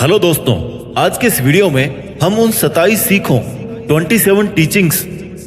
Hello दोस्तों, आज के इस वीडियो में हम उन 27 सीखों 27 टीचिंग्स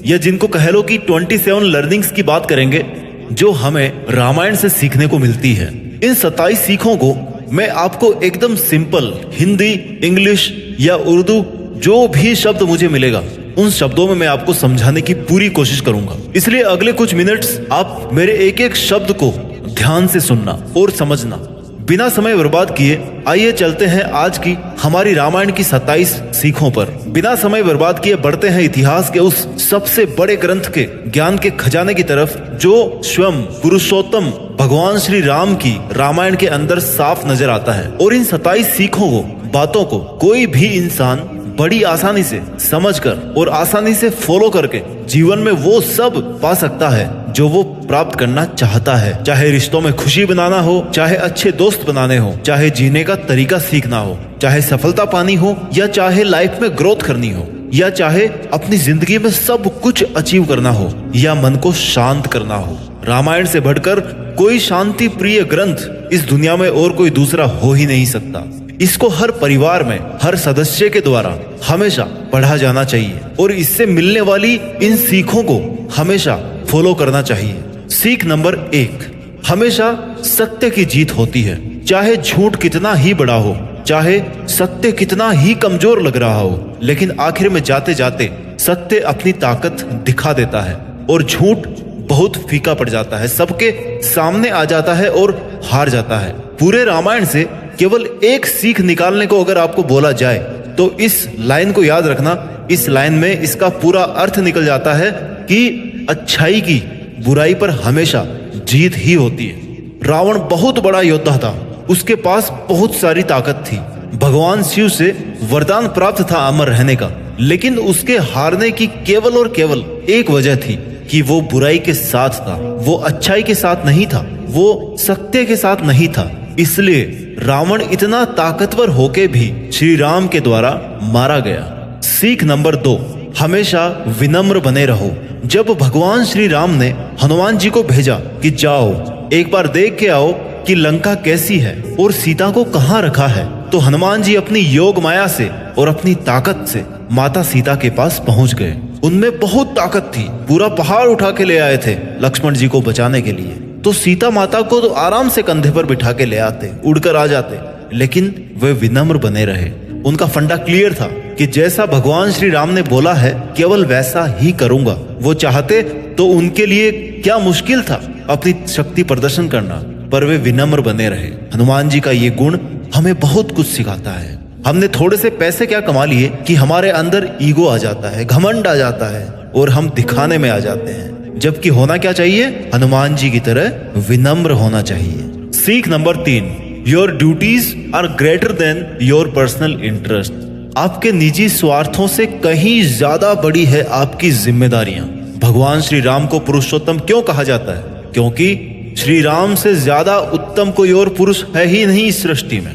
या जिनको कह लो कि 27 लर्निंग्स की बात करेंगे जो हमें रामायण से सीखने को मिलती है। इन 27 सीखों को मैं आपको एकदम सिंपल हिंदी, इंग्लिश या उर्दू जो भी शब्द मुझे मिलेगा उन शब्दों में मैं आपको समझाने की पूरी कोशिश करूंगा। इसलिए अगले कुछ मिनट्स आप मेरे एक एक शब्द को ध्यान से सुनना और समझना। बिना समय बर्बाद किए आइए चलते हैं आज की हमारी रामायण की 27 सीखों पर। बिना समय बर्बाद किए बढ़ते हैं इतिहास के उस सबसे बड़े ग्रंथ के ज्ञान के खजाने की तरफ जो स्वयं पुरुषोत्तम भगवान श्री राम की रामायण के अंदर साफ नजर आता है। और इन 27 सीखों को, बातों को कोई भी इंसान बड़ी आसानी से समझकर और आसानी से फॉलो करके जीवन में वो सब पा सकता है जो वो प्राप्त करना चाहता है। चाहे रिश्तों में खुशी बनाना हो, चाहे अच्छे दोस्त बनाने हो, चाहे जीने का तरीका सीखना हो, चाहे सफलता पानी हो, या चाहे लाइफ में ग्रोथ करनी हो, या चाहे अपनी जिंदगी में सब कुछ अचीव करना हो, या मन को शांत करना हो। रामायण से बढ़कर कोई शांति प्रिय ग्रंथ इस दुनिया में और कोई दूसरा हो ही नहीं सकता। इसको हर परिवार में हर सदस्य के द्वारा हमेशा पढ़ा जाना चाहिए और इससे मिलने वाली इन सीखों को हमेशा फॉलो करना चाहिए। सीख नंबर 1, हमेशा सत्य की जीत होती है। चाहे झूठ कितना ही बड़ा हो, चाहे सत्य कितना ही कमजोर लग रहा हो, लेकिन आखिर में जाते जाते सत्य अपनी ताकत दिखा देता है और झूठ बहुत फीका पड़ जाता है, सबके सामने आ जाता है और हार जाता है। पूरे रामायण से केवल एक सीख निकालने को अगर आपको बोला जाए तो इस लाइन को याद रखना। इस लाइन में इसका पूरा अर्थ निकल जाता है कि अच्छाई की बुराई पर हमेशा जीत ही होती है। रावण बहुत बड़ा योद्धा था, उसके पास बहुत सारी ताकत थी, भगवान शिव से वरदान प्राप्त था अमर रहने का, लेकिन उसके हारने की केवल और केवल एक वजह थी कि वो बुराई के साथ था, वो अच्छाई के साथ नहीं था, वो सत्य के साथ नहीं था। इसलिए रावण इतना ताकतवर होके भी श्री राम के द्वारा मारा गया। सीख नंबर 2, हमेशा विनम्र बने रहो। जब भगवान श्री राम ने हनुमान जी को भेजा कि जाओ एक बार देख के आओ कि लंका कैसी है और सीता को कहाँ रखा है, तो हनुमान जी अपनी योग माया से और अपनी ताकत से माता सीता के पास पहुंच गए। उनमें बहुत ताकत थी, पूरा पहाड़ उठा के ले आए थे लक्ष्मण जी को बचाने के लिए। तो सीता माता को तो आराम से कंधे पर बिठा के ले आते, उड़कर आ जाते, लेकिन वे विनम्र बने रहे। उनका फंडा क्लियर था कि जैसा भगवान श्री राम ने बोला है केवल वैसा ही करूंगा। वो चाहते तो उनके लिए क्या मुश्किल था अपनी शक्ति प्रदर्शन करना, पर वे विनम्र बने रहे। हनुमान जी का ये गुण हमें बहुत कुछ सिखाता है। हमने थोड़े से पैसे क्या कमा लिए कि हमारे अंदर ईगो आ जाता है, घमंड आ जाता है और हम दिखाने में आ जाते हैं, जबकि होना क्या चाहिए, हनुमान जी की तरह विनम्र होना चाहिए। सीख number 3, your duties are greater than your personal interest. आपके निजी स्वार्थों से कहीं ज्यादा बड़ी है आपकी जिम्मेदारियां। भगवान श्री राम को पुरुषोत्तम क्यों कहा जाता है? क्योंकि श्री राम से ज्यादा उत्तम कोई और पुरुष है ही नहीं इस सृष्टि में।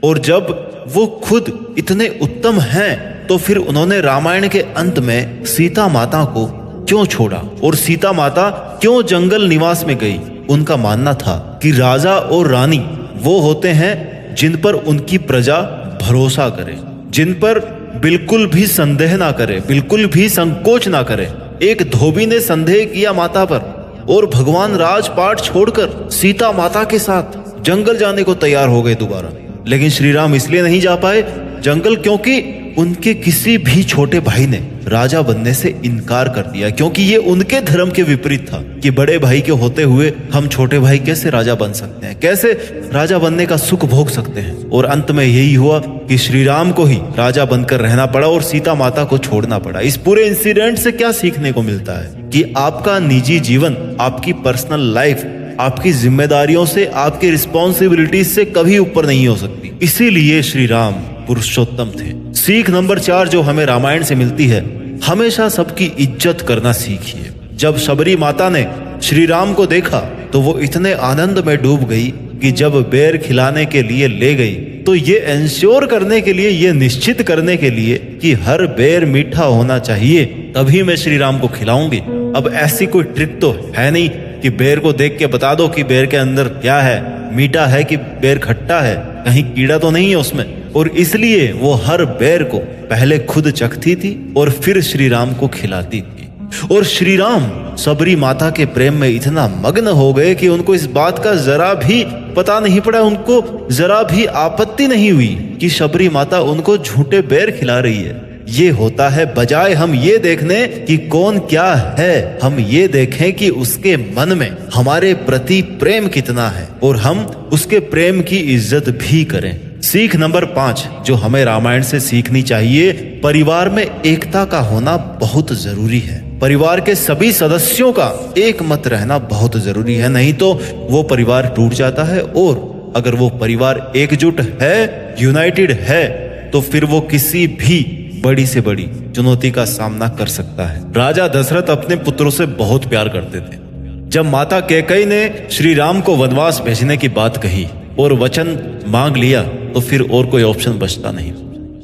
और जब वो खुद इतने उत्तम हैं तो फिर उन्होंने रामायण के अंत में सीता माता को क्यों छोड़ा और सीता माता क्यों जंगल निवास में गई? उनका मानना था कि राजा और रानी वो होते हैं जिन पर उनकी प्रजा भरोसा करे, जिन पर बिल्कुल भी संदेह ना करे, बिल्कुल भी संकोच ना करे। एक धोबी ने संदेह किया माता पर और भगवान राजपाट छोड़कर सीता माता के साथ जंगल जाने को तैयार हो गए दोबारा। लेकिन श्री राम इसलिए नहीं जा पाए जंगल क्योंकि उनके किसी भी छोटे भाई ने राजा बनने से इनकार कर दिया, क्योंकि ये उनके धर्म के विपरीत था कि बड़े भाई के होते हुए हम छोटे भाई कैसे राजा बन सकते हैं, कैसे राजा बनने का सुख भोग सकते हैं। और अंत में यही हुआ कि श्री राम को ही राजा बनकर रहना पड़ा और सीता माता को छोड़ना पड़ा। इस पूरे इंसिडेंट से क्या सीखने को मिलता है कि आपका निजी जीवन, आपकी पर्सनल लाइफ आपकी जिम्मेदारियों से, आपकी रिस्पॉन्सिबिलिटीज से कभी ऊपर नहीं हो सकती। इसीलिए श्री राम पुरुषोत्तम थे। सीख नंबर 4 जो हमें रामायण से मिलती है, हमेशा सबकी इज्जत करना सीखिए। जब शबरी माता ने श्री राम को देखा तो वो इतने आनंद में डूब गई कि जब बेर खिलाने के लिए ले गई तो ये इंश्योर करने के लिए, ये निश्चित करने के लिए कि हर बेर मीठा होना चाहिए, तभी मैं श्री राम को खिलाऊंगी। अब ऐसी कोई ट्रिक तो है नहीं कि बेर को देख के बता दो कि बेर के अंदर क्या है, मीठा है कि बेर खट्टा है, कहीं कीड़ा तो नहीं है उसमें। और इसलिए वो हर बेर को पहले खुद चखती थी और फिर श्री राम को खिलाती थी। और श्री राम सबरी माता के प्रेम में इतना मग्न हो गए कि उनको इस बात का जरा भी पता नहीं पड़ा, उनको जरा भी आपत्ति नहीं हुई कि शबरी माता उनको झूठे बेर खिला रही है। ये होता है बजाय हम ये देखने कि कौन क्या है, हम ये देखें कि उसके मन में हमारे प्रति प्रेम कितना है और हम उसके प्रेम की इज्जत भी करें। सीख नंबर 5 जो हमें रामायण से सीखनी चाहिए, परिवार में एकता का होना बहुत जरूरी है। परिवार के सभी सदस्यों का एक मत रहना बहुत जरूरी है, नहीं तो वो परिवार टूट जाता है। और अगर वो परिवार एकजुट है, यूनाइटेड है, तो फिर वो किसी भी बड़ी से बड़ी चुनौती का सामना कर सकता है। राजा दशरथ अपने पुत्रों से बहुत प्यार करते थे। जब माता कैकेयी ने श्री राम को वनवास भेजने की बात कही और वचन मांग लिया, तो फिर और कोई ऑप्शन बचता नहीं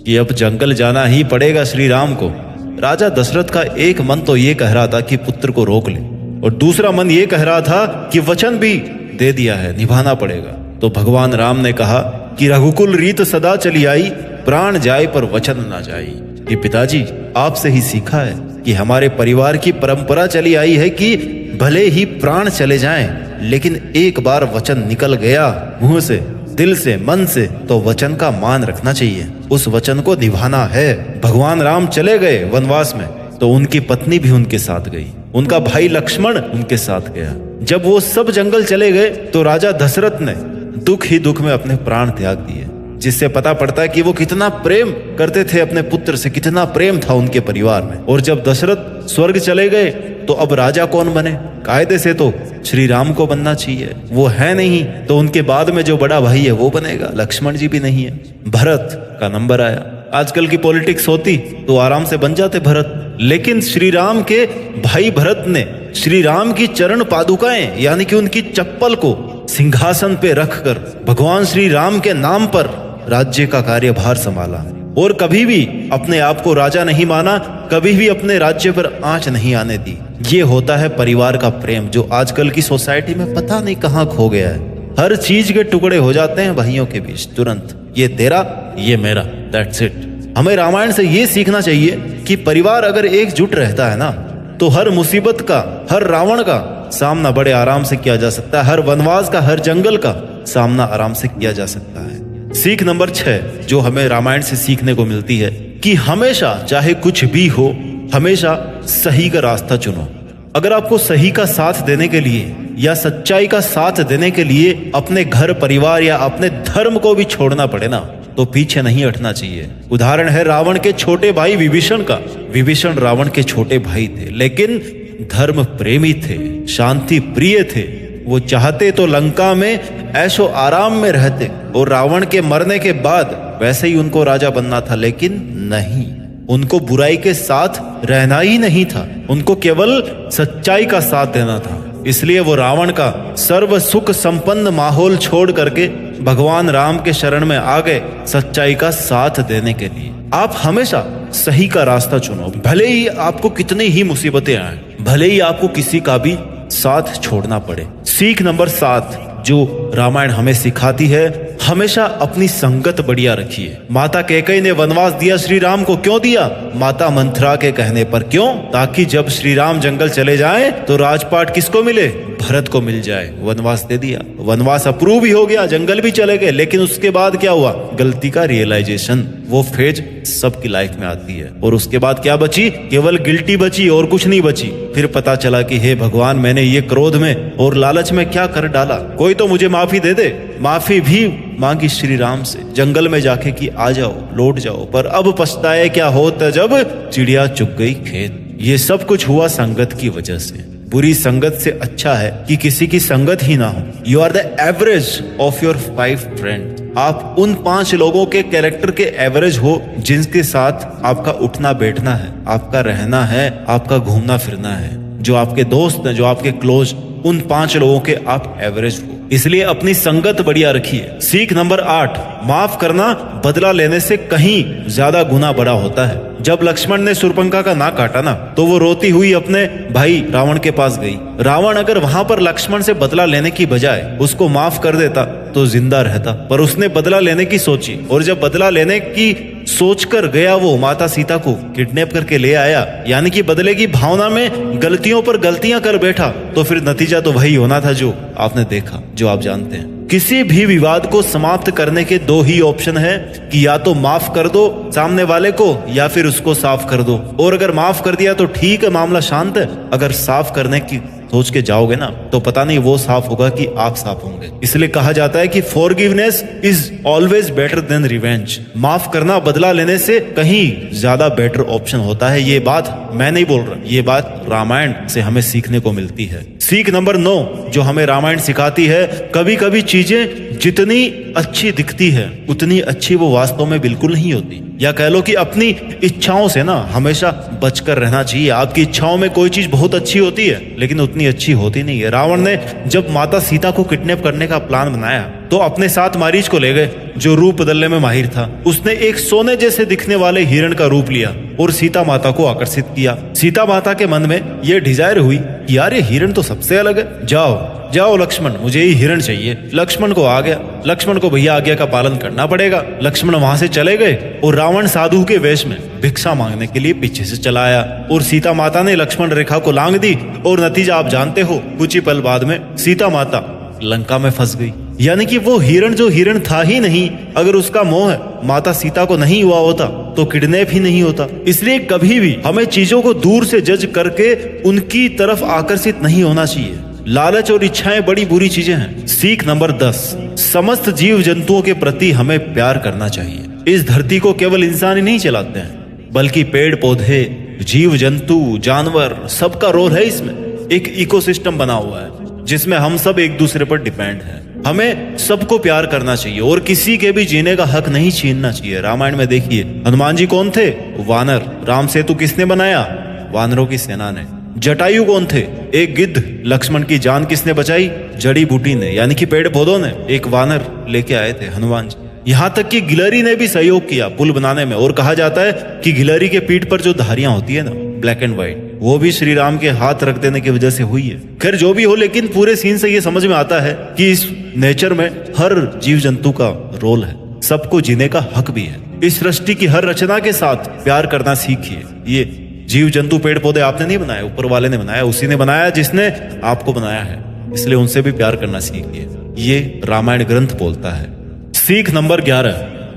कि अब जंगल जाना ही पड़ेगा श्री राम को। राजा दशरथ का एक मन तो ये कह रहा था कि पुत्र को रोक ले, और दूसरा मन ये कह रहा था कि वचन भी दे दिया है, निभाना पड़ेगा। तो भगवान राम ने कहा कि रघुकुल रीत सदा चली आई, प्राण जाए पर वचन ना जाए। कि पिताजी आपसे ही सीखा है कि हमारे परिवार की परंपरा चली आई है कि भले ही प्राण चले जाएं, लेकिन एक बार वचन निकल गया मुंह से, दिल से, मन से, तो वचन का मान रखना चाहिए, उस वचन को निभाना है। भगवान राम चले गए वनवास में तो उनकी पत्नी भी उनके साथ गई, उनका भाई लक्ष्मण उनके साथ गया। जब वो सब जंगल चले गए तो राजा दशरथ ने दुख ही दुख में अपने प्राण त्याग दिए, जिससे पता पड़ता है कि वो कितना प्रेम करते थे अपने पुत्र से, कितना प्रेम था उनके परिवार में। और जब दशरथ स्वर्ग चले गए तो अब राजा कौन बने? कायदे से तो श्री राम को बनना चाहिए, वो है नहीं, तो उनके बाद में जो बड़ा भाई है वो बनेगा। लक्ष्मण जी भी नहीं है, भरत का नंबर आया। आजकल की पॉलिटिक्स होती तो आराम से बन जाते भरत, लेकिन श्री राम के भाई भरत ने श्री राम की चरण पादुकाएं यानी कि उनकी चप्पल को सिंहासन पे रखकर भगवान श्री राम के नाम पर राज्य का कार्यभार संभाला। और कभी भी अपने आप को राजा नहीं माना, कभी भी अपने राज्य पर आंच नहीं आने दी। ये होता है परिवार का प्रेम, जो आजकल की सोसाइटी में पता नहीं कहाँ खो गया है। हर चीज के टुकड़े हो जाते हैं भाइयों के बीच तुरंत, ये तेरा ये मेरा, दैट्स इट। हमें रामायण से ये सीखना चाहिए कि परिवार अगर एकजुट रहता है ना, तो हर मुसीबत का, हर रावण का सामना बड़े आराम से किया जा सकता है, हर वनवास का, हर जंगल का सामना आराम से किया जा सकता है। सीख नंबर 6 जो हमें रामायण से सीखने को मिलती है कि हमेशा चाहे कुछ भी हो, हमेशा सही का रास्ता चुनो। अगर आपको सही का साथ देने के लिए या सच्चाई का साथ देने के लिए अपने घर परिवार या अपने धर्म को भी छोड़ना पड़े ना, तो पीछे नहीं हटना चाहिए। उदाहरण है रावण के छोटे भाई विभीषण का। विभीषण रावण के छोटे भाई थे, लेकिन धर्म प्रेमी थे, शांति प्रिय थे। वो चाहते तो लंका में ऐशो आराम में रहते और रावण के मरने के बाद वैसे ही उनको राजा बनना था, लेकिन नहीं, उनको बुराई के साथ रहना ही नहीं था, उनको केवल सच्चाई का साथ देना था। इसलिए वो रावण का सर्व सुख संपन्न माहौल छोड़ करके भगवान राम के शरण में आ गए सच्चाई का साथ देने के लिए। आप हमेशा सही का रास्ता चुनो, भले ही आपको कितनी ही मुसीबतें आए, भले ही आपको किसी का भी साथ छोड़ना पड़े। सीख नंबर 7 जो रामायण हमें सिखाती है, हमेशा अपनी संगत बढ़िया रखिए। माता कैकेयी ने वनवास दिया श्री राम को, क्यों दिया? माता मंथरा के कहने पर। क्यों? ताकि जब श्री राम जंगल चले जाएं तो राजपाट किसको मिले? भरत को मिल जाए। वनवास दे दिया, वनवास अप्रूव भी हो गया, जंगल भी चले गए, लेकिन उसके बाद क्या हुआ? गलती का रियलाइजेशन, वो फेज सबकी लाइफ में आती है। और उसके बाद क्या बची? केवल गिल्टी बची और कुछ नहीं बची। फिर पता चला कि हे भगवान, मैंने ये क्रोध में और लालच में क्या कर डाला, कोई तो मुझे माफी दे दे। माफी भी मांगी श्री राम से जंगल में जाके कि आ जाओ, लौट जाओ, पर अब पछताए क्या होता जब चिड़िया चुग गई खेत। ये सब कुछ हुआ संगत की वजह से। बुरी संगत से अच्छा है कि किसी की संगत ही ना हो। You are the average of your 5 friend. आप उन 5 लोगों के कैरेक्टर के एवरेज हो जिनके साथ आपका उठना बैठना है, आपका रहना है, आपका घूमना फिरना है, जो आपके दोस्त हैं, जो आपके क्लोज, उन 5 लोगों के आप एवरेज हो। इसलिए अपनी संगत बढ़िया रखिए। सीख नंबर 8, माफ करना बदला लेने से कहीं ज्यादा गुना बड़ा होता है। जब लक्ष्मण ने शूर्पणखा का नाक काटा ना, तो वो रोती हुई अपने भाई रावण के पास गई। रावण अगर वहां पर लक्ष्मण से बदला लेने की बजाय उसको माफ कर देता तो जिंदा रहता, पर उसने बदला लेने की सोची, और जब बदला लेने की सोचकर गया वो माता सीता को किडनैप करके ले आया, यानी कि बदले की भावना में गलतियों पर गलतियां कर बैठा, तो फिर नतीजा तो वही होना था जो आपने देखा, जो आप जानते हैं। किसी भी विवाद को समाप्त करने के दो ही ऑप्शन है कि या तो माफ कर दो सामने वाले को या फिर उसको साफ कर दो। और अगर माफ कर दिया तो ठीक है, मामला शांत है। अगर साफ करने की सोच के जाओगे ना तो पता नहीं वो साफ होगा कि आप साफ होंगे। इसलिए कहा जाता है कि forgiveness is always better than revenge. माफ करना बदला लेने से कहीं ज्यादा बेटर ऑप्शन होता है। ये बात मैं नहीं बोल रहा, ये बात रामायण से हमें सीखने को मिलती है। सीख नंबर 9 जो हमें रामायण सिखाती है, कभी कभी चीजें जितनी अच्छी दिखती है उतनी अच्छी वो वास्तव में बिल्कुल नहीं होती। या कह लो कि अपनी इच्छाओं से ना हमेशा बचकर रहना चाहिए। आपकी इच्छाओं में कोई चीज बहुत अच्छी होती है लेकिन उतनी अच्छी होती नहीं है। रावण ने जब माता सीता को किडनैप करने का प्लान बनाया तो अपने साथ मारीच को ले गए जो रूप बदलने में माहिर था। उसने एक सोने जैसे दिखने वाले हिरण का रूप लिया और सीता माता को आकर्षित किया। सीता माता के मन में यह डिजायर हुई कि यार ये हिरण तो सबसे अलग है, जाओ जाओ लक्ष्मण, मुझे ही हिरण चाहिए। लक्ष्मण को आ गया, लक्ष्मण को भैया आज्ञा का पालन करना पड़ेगा। लक्ष्मण वहां से चले गए और रावण साधु के वेश में भिक्षा मांगने के लिए पीछे से चला आया और सीता माता ने लक्ष्मण रेखा को लांग दी और नतीजा आप जानते हो, कुछ ही पल बाद में सीता माता लंका में फंस गई। यानी कि वो हिरण जो हिरण था ही नहीं, अगर उसका मोह माता सीता को नहीं हुआ होता तो किडनैप ही नहीं होता। इसलिए कभी भी हमें चीजों को दूर से जज करके उनकी तरफ आकर्षित नहीं होना चाहिए। लालच और इच्छाएं बड़ी बुरी चीजें हैं। सीख नंबर 10, समस्त जीव जंतुओं के प्रति हमें प्यार करना चाहिए। इस धरती को केवल इंसान ही नहीं चलाते हैं बल्कि पेड़ पौधे, जीव जंतु, जानवर, सबका रोल है इसमें। एक इकोसिस्टम बना हुआ है जिसमें हम सब एक दूसरे पर डिपेंड हैं। हमें सबको प्यार करना चाहिए और किसी के भी जीने का हक नहीं छीनना चाहिए। रामायण में देखिए हनुमान जी कौन थे? वानर। राम सेतु किसने बनाया? वानरों की सेना ने। जटायु कौन थे? एक गिद्ध। लक्ष्मण की जान किसने बचाई? जड़ी बूटी ने, यानी कि पेड़ पौधों ने। एक वानर लेके आए थे हनुमान जी। यहाँ तक कि गिलहरी ने भी सहयोग किया पुल बनाने में, और कहा जाता है कि गिलहरी के पीठ पर जो धारियां होती है ना, ब्लैक एंड व्हाइट, वो भी श्री राम के हाथ रख देने की वजह से हुई है। खैर जो भी हो, लेकिन पूरे सीन से ये समझ में आता है कि इस नेचर में हर जीव जंतु का रोल है, सबको जीने का हक भी है। इस सृष्टि की हर रचना के साथ प्यार करना सीखिए। ये जीव जंतु पेड़ पौधे आपने नहीं बनाए, ऊपर वाले ने बनाया, उसी ने बनाया जिसने आपको बनाया है, इसलिए उनसे भी प्यार करना सीखिए। ये रामायण ग्रंथ बोलता है। सीख नंबर 11,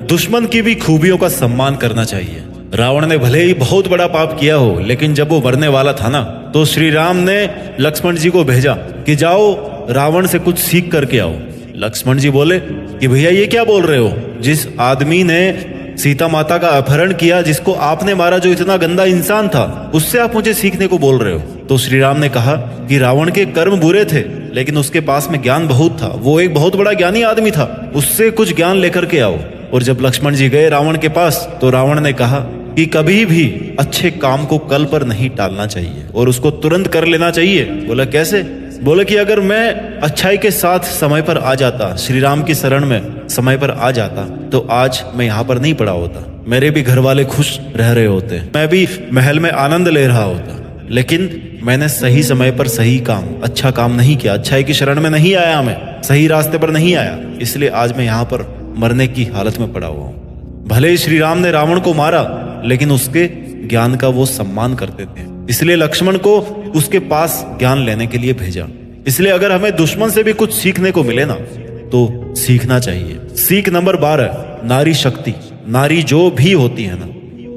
दुश्मन की भी खूबियों का सम्मान करना चाहिए। रावण ने भले ही बहुत बड़ा पाप किया हो, लेकिन जब वो मरने वाला था ना, तो श्री राम ने लक्ष्मण जी को भेजा कि जाओ रावण से कुछ सीख करके आओ। लक्ष्मण जी बोले कि भैया ये क्या बोल रहे हो? जिस आदमी ने सीता माता का अपहरण किया, जिसको आपने मारा, जो इतना गंदा इंसान था, उससे आप मुझे सीखने को बोल रहे हो? तो श्री राम ने कहा कि रावण के कर्म बुरे थे लेकिन उसके पास में ज्ञान बहुत था, वो एक बहुत बड़ा ज्ञानी आदमी था, उससे कुछ ज्ञान लेकर के आओ। और जब लक्ष्मण जी गए रावण के पास तो रावण ने कहा कि कभी भी अच्छे काम को कल पर नहीं टालना चाहिए और उसको तुरंत कर लेना चाहिए। बोला कैसे? बोले कि अगर मैं अच्छाई के साथ समय पर आ जाता, श्री राम की शरण में समय पर आ जाता, तो आज मैं यहाँ पर नहीं पड़ा होता, मेरे भी घर वाले खुश रह रहे होते, मैं भी महल में आनंद ले रहा होता। लेकिन मैंने सही समय पर सही काम, अच्छा काम नहीं किया, अच्छाई की शरण में नहीं आया, मैं सही रास्ते पर नहीं आया, इसलिए आज मैं यहाँ पर मरने की हालत में पड़ा हुआ हूँ। भले ही श्री राम ने रावण को मारा, लेकिन उसके ज्ञान का वो सम्मान करते थे, इसलिए लक्ष्मण को उसके पास ज्ञान लेने के लिए भेजा। इसलिए अगर हमें दुश्मन से भी कुछ सीखने को मिले ना, तो सीखना चाहिए। सीख नंबर 12, नारी शक्ति। नारी जो भी होती है ना,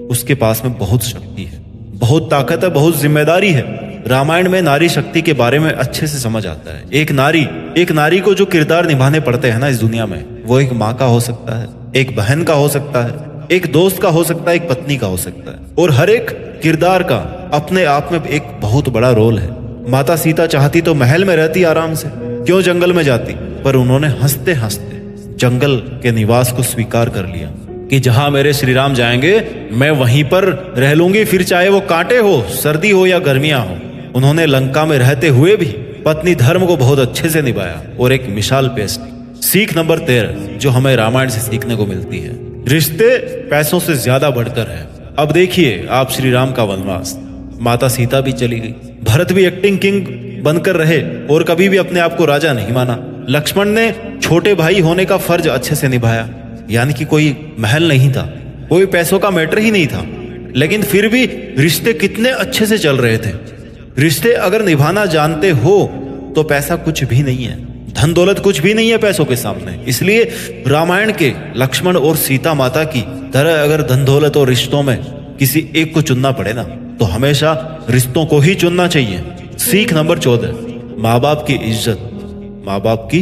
उसके पास में बहुत शक्ति है, बहुत ताकत है, बहुत जिम्मेदारी है। रामायण में नारी शक्ति के बारे में अच्छे से समझ आता है। एक नारी को जो किरदार निभाने पड़ते हैं ना इस दुनिया में, वो एक माँ का हो सकता है, एक बहन का हो सकता है, एक दोस्त का हो सकता है, एक पत्नी का हो सकता है। और हर एक किरदार का अपने आप में एक बहुत बड़ा रोल है। माता सीता चाहती तो महल में रहती आराम से, क्यों जंगल में जाती? पर उन्होंने हंसते हंसते जंगल के निवास को स्वीकार कर लिया कि जहां मेरे श्री राम जाएंगे मैं वहीं पर रह लूंगी, फिर चाहे वो कांटे हो, सर्दी हो या गर्मियां हो। उन्होंने लंका में रहते हुए भी पत्नी धर्म को बहुत अच्छे से निभाया और एक मिसाल पेश की। सीख नंबर 13 जो हमें रामायण से सीखने को मिलती है, रिश्ते पैसों से ज्यादा बढ़कर है। अब देखिए आप श्री राम का वनवास। माता सीता भी चली गई, भरत भी एक्टिंग किंग बनकर रहे और कभी भी अपने आप को राजा नहीं माना। लक्ष्मण ने छोटे भाई होने का फर्ज अच्छे से निभाया, यानी कि कोई महल नहीं था, कोई पैसों का मैटर ही नहीं था, लेकिन फिर भी रिश्ते कितने अच्छे से चल रहे थे। रिश्ते अगर निभाना जानते हो तो पैसा कुछ भी नहीं है, धन दौलत कुछ भी नहीं है पैसों के सामने। इसलिए रामायण के लक्ष्मण और सीता माता की तरह अगर धन दौलत और रिश्तों में किसी एक को चुनना पड़े ना, तो हमेशा रिश्तों को ही चुनना चाहिए। सीख नंबर 14, माँ बाप की इज्जत। माँ बाप की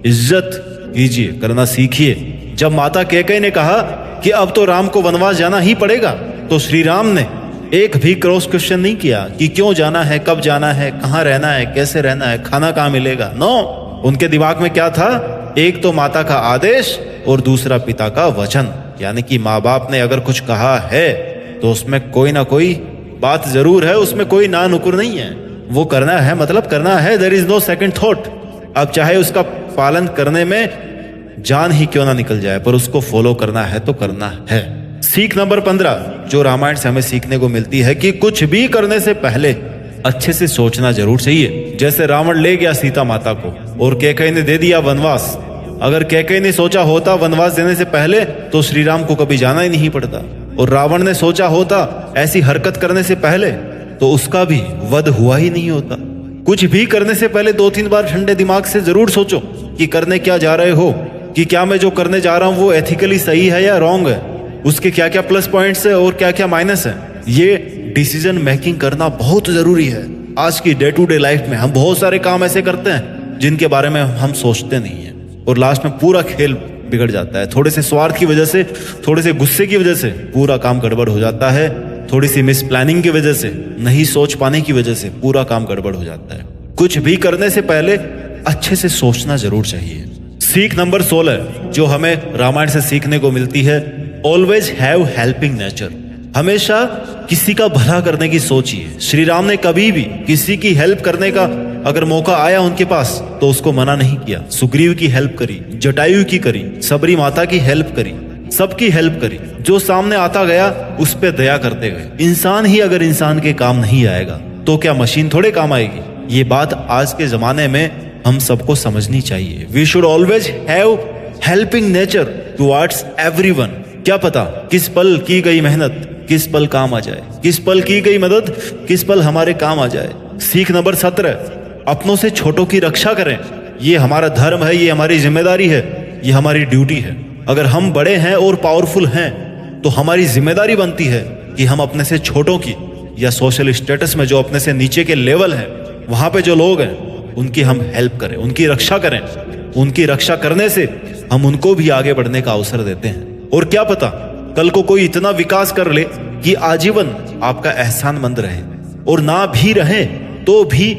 इज्जत कीजिए, करना सीखिए। जब माता कैकेयी ने कहा कि अब तो राम को वनवास जाना ही पड़ेगा, तो श्री राम ने एक भी क्रॉस क्वेश्चन नहीं किया कि क्यों जाना है, कब जाना है, कहाँ रहना है, कैसे रहना है, खाना कहाँ मिलेगा। नो, उनके दिमाग में क्या था, एक तो माता का आदेश और दूसरा पिता का वचन। यानी कि माँ बाप ने अगर कुछ कहा है तो उसमें कोई ना कोई बात जरूर है, उसमें कोई ना नुकुर नहीं है, वो करना है मतलब करना है। There is no second thought. अब चाहे उसका पालन करने में जान ही क्यों ना निकल जाए, पर उसको फॉलो करना है तो करना है। सीख नंबर 15 जो रामायण से हमें सीखने को मिलती है कि कुछ भी करने से पहले अच्छे से सोचना जरूर चाहिए। जैसे रावण ले गया सीता माता को और कैकेयी ने दे दिया वनवास। अगर कैकेयी ने सोचा होता वनवास देने से पहले तो श्री राम को कभी जाना ही नहीं पड़ता, और रावण ने सोचा होता ऐसी हरकत करने से पहले तो उसका भी वध हुआ ही नहीं होता। कुछ भी करने से पहले 2-3 बार ठंडे दिमाग से जरूर सोचो कि करने क्या जा रहे हो, कि क्या मैं जो करने जा रहा हूं वो एथिकली सही है या रॉन्ग है, उसके क्या क्या प्लस पॉइंट्स है और क्या क्या माइनस है। ये डिसीजन मेकिंग करना बहुत जरूरी है। आज की डे टू डे लाइफ में हम बहुत सारे काम ऐसे करते हैं जिनके बारे में हम सोचते नहीं है, और लास्ट में पूरा खेल बिगड़ जाता है। थोड़े से स्वार्थ की वजह से, थोड़े से गुस्से की वजह से पूरा काम गड़बड़ हो जाता है। थोड़ी सी मिस प्लानिंग की वजह से, नहीं सोच पाने की वजह से पूरा काम गड़बड़ हो जाता है। कुछ भी करने से पहले अच्छे से सोचना जरूर चाहिए। सीख नंबर 16 जो हमें रामायण से सीखने को मिलती है, ऑलवेज हैव हेल्पिंग नेचर। हमेशा किसी का भला करने की सोचिए। श्री राम ने कभी भी किसी की हेल्प करने का अगर मौका आया उनके पास तो उसको मना नहीं किया। सुग्रीव की हेल्प करी, जटायु की करी, सबरी माता की हेल्प करी, सबकी हेल्प करी। जो सामने आता गया उस पे दया करते गए। इंसान ही अगर इंसान के काम नहीं आएगा तो क्या मशीन थोड़े काम आएगी। ये बात आज के जमाने में हम सबको समझनी चाहिए। We should always have helping nature towards everyone. क्या पता किस पल की गई मेहनत किस पल काम आ जाए, किस पल की गई मदद किस पल हमारे काम आ जाए। सीख नंबर 17 अपनों से छोटों की रक्षा करें। ये हमारा धर्म है, ये हमारी जिम्मेदारी है, ये हमारी ड्यूटी है। अगर हम बड़े हैं और पावरफुल हैं तो हमारी जिम्मेदारी बनती है कि हम अपने से छोटों की या सोशल स्टेटस में जो अपने से नीचे के लेवल है वहां पे जो लोग हैं उनकी हम हेल्प करें, उनकी रक्षा करें। उनकी रक्षा करने से हम उनको भी आगे बढ़ने का अवसर देते हैं। और क्या पता कल को कोई इतना विकास कर ले कि आजीवन आपका एहसानमंद रहे, और ना भी रहे तो भी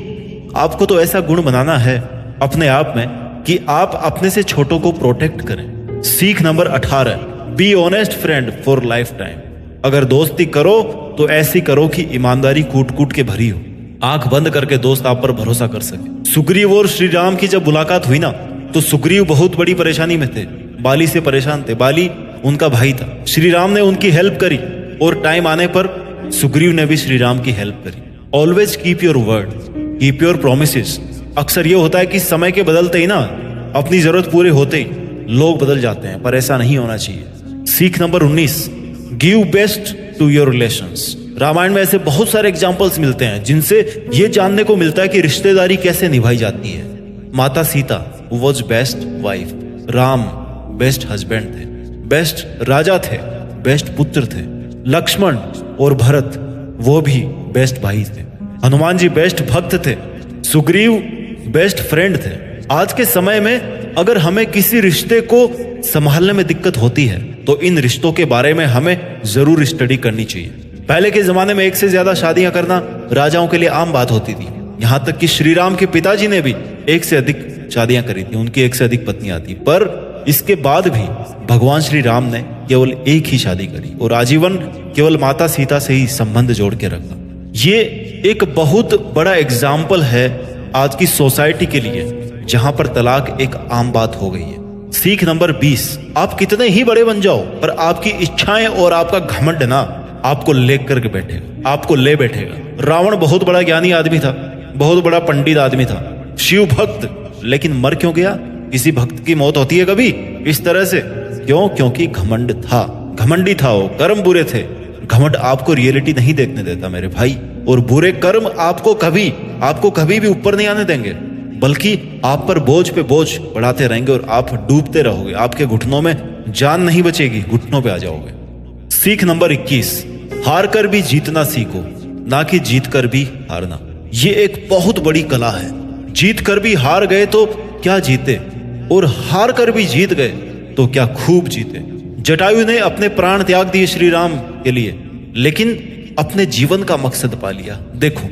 आपको तो ऐसा गुण बनाना है अपने आप में कि आप अपने से छोटों को प्रोटेक्ट करें। सीख number 18 be honest friend for life time. अगर दोस्ती करो तो ऐसी करो कि ईमानदारी कूट कूट के भरी हो, आंख बंद करके दोस्त आप पर भरोसा कर सके। सुग्रीव और श्री राम की जब मुलाकात हुई ना तो सुग्रीव बहुत बड़ी परेशानी में थे, बाली से परेशान थे। बाली उनका भाई था। श्री राम ने उनकी हेल्प करी और टाइम आने पर सुग्रीव ने भी श्री राम की हेल्प करी। Always keep your word, keep your promises. अक्सर ये होता है कि समय के बदलते ही ना, अपनी जरूरत पूरे होते ही लोग बदल जाते हैं, पर ऐसा नहीं होना चाहिए। सीख number 19 give best to your relations. Ramayana में ऐसे बहुत सारे एग्जाम्पल्स मिलते हैं जिनसे ये जानने को मिलता है कि रिश्तेदारी कैसे निभाई जाती है। माता Sita was best wife, Ram best husband थे, बेस्ट राजा थे, बेस्ट पुत्र थे। लक्ष्मण और भरत वो भी बेस्ट भाई थे। हनुमान जी बेस्ट भक्त थे। सुग्रीव बेस्ट फ्रेंड थे। आज के समय में अगर हमें किसी रिश्ते को संभालने में दिक्कत होती है तो इन रिश्तों के बारे में हमें जरूर स्टडी करनी चाहिए। पहले के जमाने में एक से ज्यादा शादियां करना राजाओं के लिए आम बात होती थी। यहां तक कि श्री राम के पिताजी ने भी एक से अधिक शादियां करी थी, उनकी एक से अधिक पत्नियां थी। पर इसके बाद भी भगवान श्री राम ने केवल एक ही शादी करी और आजीवन केवल माता सीता से ही संबंध जोड़ के रखा। ये एक बहुत बड़ा एग्जाम्पल है आज की सोसाइटी के लिए, जहां पर तलाक एक आम बात हो गई है। सीख नंबर 20 आप कितने ही बड़े बन जाओ पर आपकी इच्छाएं और आपका घमंड ना आपको ले करके बैठेगा, आपको ले बैठेगा। रावण बहुत बड़ा ज्ञानी आदमी था, बहुत बड़ा पंडित आदमी था, शिव भक्त, लेकिन मर क्यों गया? किसी भक्त की मौत होती है कभी इस तरह से? क्यों? क्योंकि घमंड था, घमंडी था वो, कर्म बुरे थे। घमंड आपको रियलिटी नहीं देखने देता मेरे भाई, और बुरे कर्म आपको कभी भी ऊपर नहीं आने देंगे, बल्कि आप पर बोझ पे बोझ बढ़ाते रहेंगे और आप डूबते रहोगे। आपके घुटनों में जान नहीं बचेगी, घुटनों पे आ जाओगे। सीख नंबर 21, हार कर भी जीतना सीखो, ना कि जीत कर भी हारना। ये एक बहुत बड़ी कला है। जीत कर भी हार गए तो क्या जीते, और हार कर भी जीत गए तो क्या खूब जीते। जटायु ने अपने प्राण त्याग दिए श्री राम के लिए, लेकिन अपने जीवन का मकसद पा लिया। देखो,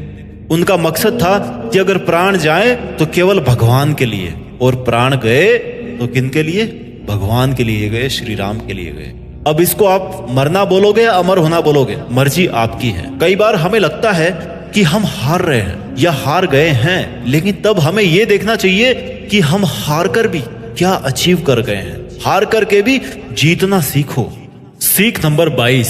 उनका मकसद था कि अगर प्राण जाए तो केवल भगवान के लिए, और प्राण गए तो किन के लिए? भगवान के लिए गए, श्री राम के लिए गए। अब इसको आप मरना बोलोगे या अमर होना बोलोगे, मर्जी आपकी है। कई बार हमें लगता है कि हम हार रहे हैं या हार गए हैं, लेकिन तब हमें यह देखना चाहिए कि हम हार कर भी क्या अचीव कर गए हैं। हार करके भी जीतना सीखो। सीख नंबर 22,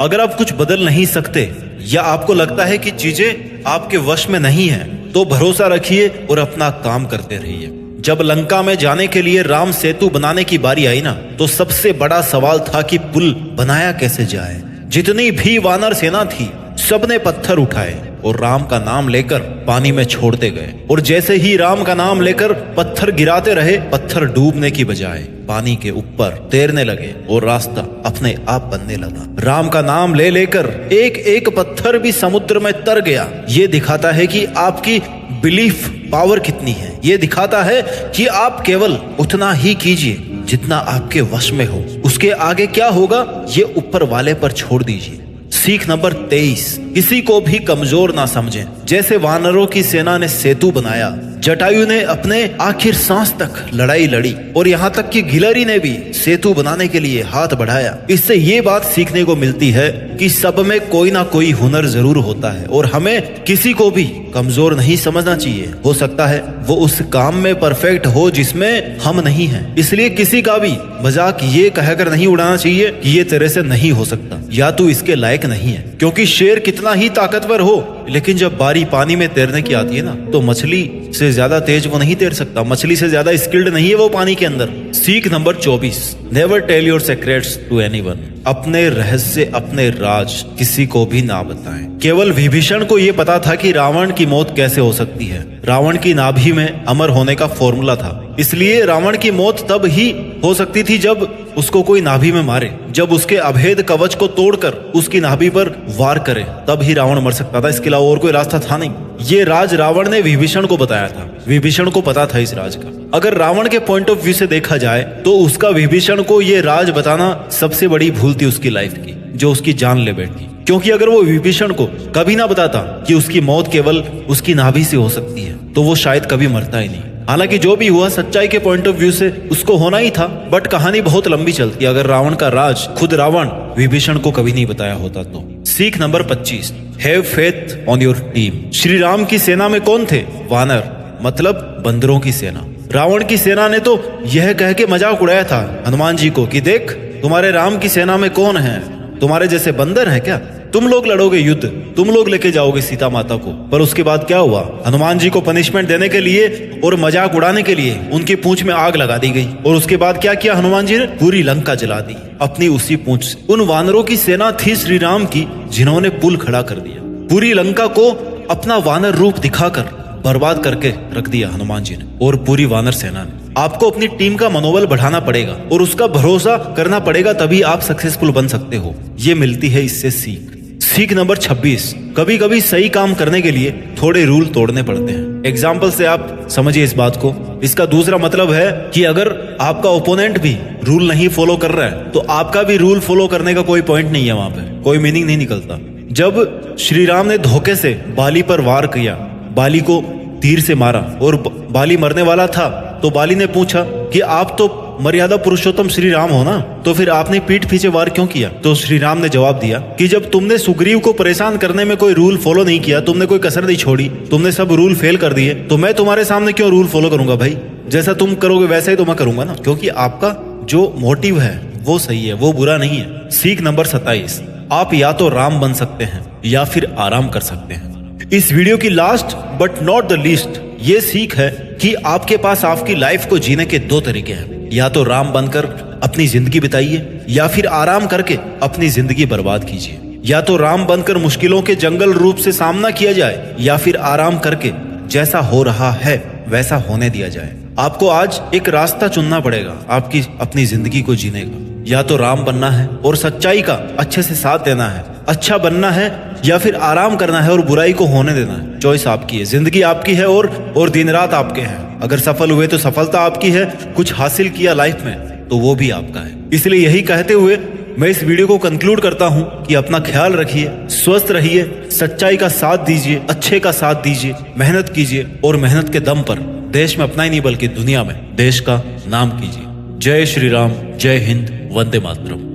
अगर आप कुछ बदल नहीं सकते या आपको लगता है कि चीजें आपके वश में नहीं है, तो भरोसा रखिए और अपना काम करते रहिए। जब लंका में जाने के लिए राम सेतु बनाने की बारी आई ना, तो सबसे बड़ा सवाल था कि पुल बनाया कैसे जाए। जितनी भी वानर सेना थी, सबने पत्थर उठाए और राम का नाम लेकर पानी में छोड़ते गए, और जैसे ही राम का नाम लेकर पत्थर गिराते रहे, पत्थर डूबने की बजाय पानी के ऊपर तैरने लगे और रास्ता अपने आप बनने लगा। राम का नाम ले लेकर एक एक पत्थर भी समुद्र में तर गया। ये दिखाता है कि आपकी बिलीफ पावर कितनी है। ये दिखाता है कि आप केवल उतना ही कीजिए जितना आपके वश में हो, उसके आगे क्या होगा ये ऊपर वाले पर छोड़ दीजिए। सीख नंबर 23, किसी को भी कमजोर ना समझें। जैसे वानरों की सेना ने सेतु बनाया, जटायु ने अपने आखिर सांस तक लड़ाई लड़ी, और यहाँ तक कि गिलहरी ने भी सेतु बनाने के लिए हाथ बढ़ाया। इससे ये बात सीखने को मिलती है कि सब में कोई ना कोई हुनर जरूर होता है, और हमें किसी को भी कमजोर नहीं समझना चाहिए। हो सकता है वो उस काम में परफेक्ट हो जिसमें हम नहीं हैं। इसलिए किसी का भी मजाक ये कहकर नहीं उड़ाना चाहिए कि ये तेरे से नहीं हो सकता या तू इसके लायक नहीं है, क्योंकि शेर कितना ही ताकतवर हो, लेकिन जब बारी पानी में तैरने की आती है ना, तो मछली से ज्यादा तेज वो नहीं तैर सकता, मछली से ज्यादा स्किल्ड नहीं है वो पानी के अंदर। सीख number 24, never tell your secrets to anyone. अपने रहस्य, अपने राज किसी को भी ना बताएं। केवल विभीषण को यह पता था कि रावण की मौत कैसे हो सकती है। रावण की नाभि में अमर होने का फॉर्मूला था, इसलिए रावण की मौत तब ही हो सकती थी जब उसको कोई नाभि में मारे, जब उसके अभेद कवच को तोड़कर उसकी नाभि पर वार करे, तब ही रावण मर सकता था। इसके अलावा और कोई रास्ता था नहीं। ये राज रावण ने विभीषण को बताया था, विभीषण को पता था इस राज का। अगर रावण के पॉइंट ऑफ व्यू से देखा जाए तो उसका विभीषण को ये राज बताना सबसे बड़ी भूल थी उसकी लाइफ की, जो उसकी जान ले बैठी। क्योंकि अगर वो विभीषण को कभी ना बताता कि उसकी मौत केवल उसकी नाभि से हो सकती है, तो वो शायद कभी मरता ही नहीं। हालांकि जो भी हुआ सच्चाई के पॉइंट ऑफ व्यू से उसको होना ही था, बट कहानी बहुत लंबी चलती अगर रावण का राज खुद रावण विभीषण को कभी नहीं बताया होता तो। सीख number 25, have faith on your team. Shri Ram की सेना में कौन थे? वानर, मतलब बंदरों की सेना। रावण की सेना ने तो यह कह के मजाक उड़ाया था हनुमान जी को कि देख, तुम्हारे राम की सेना में कौन है? तुम्हारे जैसे बंदर है क्या? तुम लोग लड़ोगे युद्ध, तुम लोग लेके जाओगे सीता माता को। पर उसके बाद क्या हुआ? हनुमान जी को पनिशमेंट देने के लिए और मजाक उड़ाने के लिए उनकी पूंछ में आग लगा दी गई, और उसके बाद क्या किया हनुमान जी ने? पूरी लंका जला दी अपनी उसी पूंछ से। उन वानरों की सेना थी श्री राम की, जिन्होंने पुल खड़ा कर दिया। पूरी लंका को अपना वानर रूप दिखाकर बर्बाद करके रख दिया हनुमान जी ने और पूरी वानर सेना ने। आपको अपनी टीम का मनोबल बढ़ाना पड़ेगा और उसका भरोसा करना पड़ेगा, तभी आप सक्सेसफुल बन सकते हो। ये मिलती है इससे सीख। सीख नंबर 26, कभी कभी सही काम करने के लिए थोड़े रूल तोड़ने पड़ते हैं। एग्जाम्पल से आप समझिए इस बात को। इसका दूसरा मतलब है कि अगर आपका ओपोनेंट भी रूल नहीं फॉलो कर रहा है, तो आपका भी रूल फॉलो करने का कोई पॉइंट नहीं है, वहां पे कोई मीनिंग नहीं निकलता। जब श्री राम ने धोखे से बाली पर वार किया, बाली को तीर से मारा और बाली मरने वाला था, तो बाली ने पूछा कि आप तो मर्यादा पुरुषोत्तम श्री राम हो ना, तो फिर आपने पीठ पीछे वार क्यों किया? तो श्री राम ने जवाब दिया कि जब तुमने सुग्रीव को परेशान करने में कोई रूल फॉलो नहीं किया, तुमने कोई कसर नहीं छोड़ी, तुमने सब रूल फेल कर दिए, तो मैं तुम्हारे सामने क्यों रूल फॉलो करूंगा भाई? जैसा तुम करोगे वैसा ही तो मैं करूंगा ना, क्योंकि आपका जो मोटिव है वो सही है, वो बुरा नहीं है। सीख नंबर 27, आप या तो राम बन सकते हैं या फिर आराम कर सकते हैं। इस वीडियो की last but not the least ये सीख है कि आपके पास आपकी लाइफ को जीने के दो तरीके हैं। या तो राम बनकर अपनी जिंदगी बिताइए या फिर आराम करके अपनी जिंदगी बर्बाद कीजिए। या तो राम बनकर मुश्किलों के जंगल रूप से सामना किया जाए या फिर आराम करके जैसा हो रहा है वैसा होने दिया जाए। आपको आज एक रास्ता चुनना पड़ेगा आपकी अपनी जिंदगी को जीने का। या तो राम बनना है और सच्चाई का अच्छे से साथ देना है, अच्छा बनना है या फिर आराम करना है और बुराई को होने देना है। चॉइस आपकी है, जिंदगी आपकी है और दिन रात आपके हैं। अगर सफल हुए तो सफलता आपकी है, कुछ हासिल किया लाइफ में तो वो भी आपका है। इसलिए यही कहते हुए मैं इस वीडियो को कंक्लूड करता हूं कि अपना ख्याल रखिए, स्वस्थ रहिए, सच्चाई का साथ दीजिए, अच्छे का साथ दीजिए, मेहनत कीजिए और मेहनत के दम पर देश में अपना ही नहीं बल्कि दुनिया में देश का नाम कीजिए। जय श्री राम, जय हिंद, वंदे मातरम।